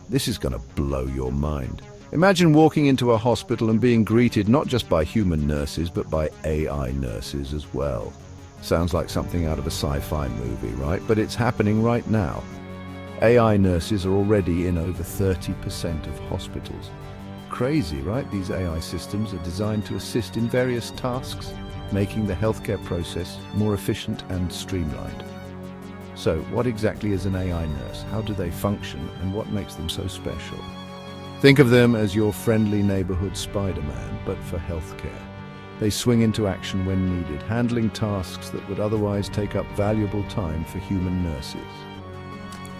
This is going to blow your mind. Imagine walking into a hospital and being greeted not just by human nurses, but by AI nurses as well. Sounds like something out of a sci-fi movie, right? But it's happening right now. AI nurses are already in over 30% of hospitals. Crazy, right? These AI systems are designed to assist in various tasks, making the healthcare process more efficient and streamlined. So, what exactly is an AI nurse? How do they function, and what makes them so special? Think of them as your friendly neighborhood Spider-Man, but for healthcare. They swing into action when needed, handling tasks that would otherwise take up valuable time for human nurses.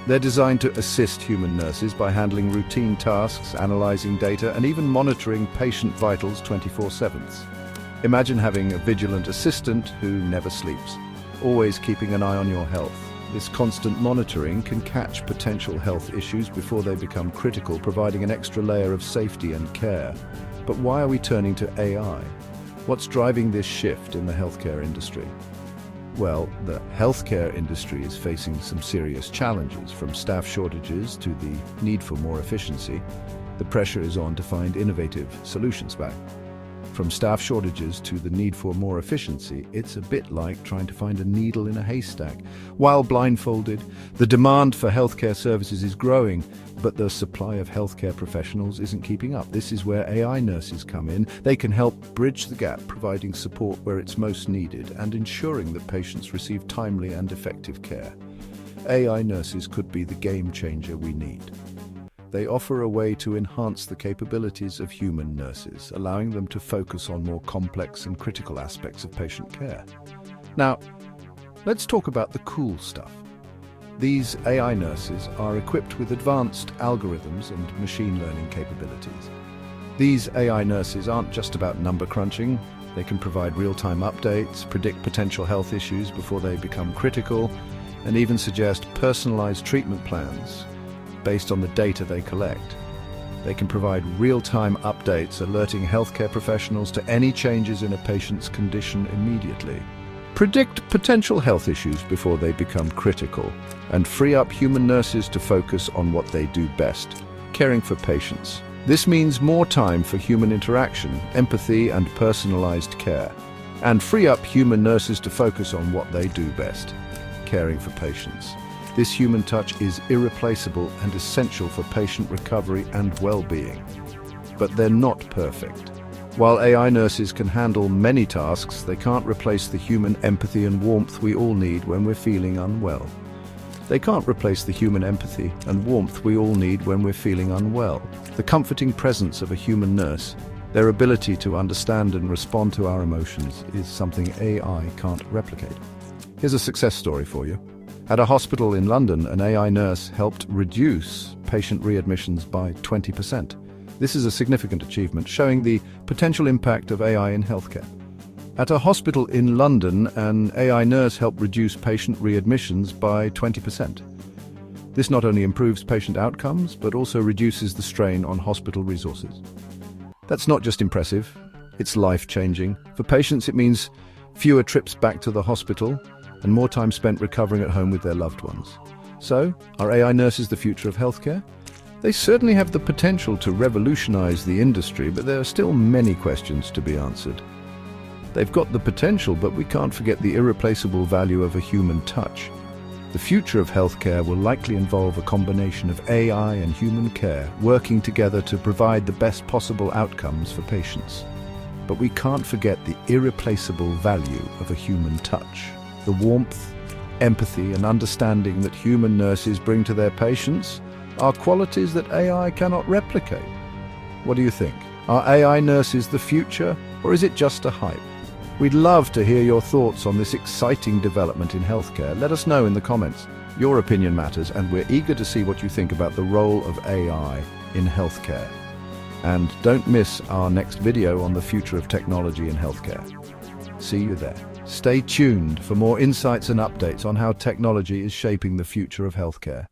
They're designed to assist human nurses by handling routine tasks, analyzing data, and even monitoring patient vitals 24/7. Imagine having a vigilant assistant who never sleeps, always keeping an eye on your health. This constant monitoring can catch potential health issues before they become critical, providing an extra layer of safety and care. But why are we turning to AI? What's driving this shift in the healthcare industry? Well, the healthcare industry is facing some serious challenges, from staff shortages to the need for more efficiency. The pressure is on to find innovative solutions back. From staff shortages to the need for more efficiency, it's a bit like trying to find a needle in a haystack. While blindfolded, the demand for healthcare services is growing, but the supply of healthcare professionals isn't keeping up. This is where AI nurses come in. They can help bridge the gap, providing support where it's most needed and ensuring that patients receive timely and effective care. AI nurses could be the game changer we need. They offer a way to enhance the capabilities of human nurses, allowing them to focus on more complex and critical aspects of patient care. Now, let's talk about the cool stuff. These AI nurses are equipped with advanced algorithms and machine learning capabilities. These AI nurses aren't just about number crunching. They can provide real-time updates, predict potential health issues before they become critical, and even suggest personalized treatment plans based on the data they collect. They can provide real-time updates, alerting healthcare professionals to any changes in a patient's condition immediately, predict potential health issues before they become critical, and free up human nurses to focus on what they do best, caring for patients. This means more time for human interaction, empathy, and personalized care, and free up human nurses to focus on what they do best, caring for patients. This human touch is irreplaceable and essential for patient recovery and well-being. But they're not perfect. While AI nurses can handle many tasks, they can't replace the human empathy and warmth we all need when we're feeling unwell. They can't replace the human empathy and warmth we all need when we're feeling unwell. The comforting presence of a human nurse, their ability to understand and respond to our emotions, is something AI can't replicate. Here's a success story for you. At a hospital in London, an AI nurse helped reduce patient readmissions by 20%. This is a significant achievement, showing the potential impact of AI in healthcare. At a hospital in London, an AI nurse helped reduce patient readmissions by 20%. This not only improves patient outcomes, but also reduces the strain on hospital resources. That's not just impressive, it's life-changing. For patients, it means fewer trips back to the hospital and more time spent recovering at home with their loved ones. So, are AI nurses the future of healthcare? They certainly have the potential to revolutionize the industry, but there are still many questions to be answered. They've got the potential, but we can't forget the irreplaceable value of a human touch. The future of healthcare will likely involve a combination of AI and human care, working together to provide the best possible outcomes for patients. But we can't forget the irreplaceable value of a human touch. The warmth, empathy, and understanding that human nurses bring to their patients are qualities that AI cannot replicate. What do you think? Are AI nurses the future, or is it just a hype? We'd love to hear your thoughts on this exciting development in healthcare. Let us know in the comments. Your opinion matters, and we're eager to see what you think about the role of AI in healthcare. And don't miss our next video on the future of technology in healthcare. See you there. Stay tuned for more insights and updates on how technology is shaping the future of healthcare.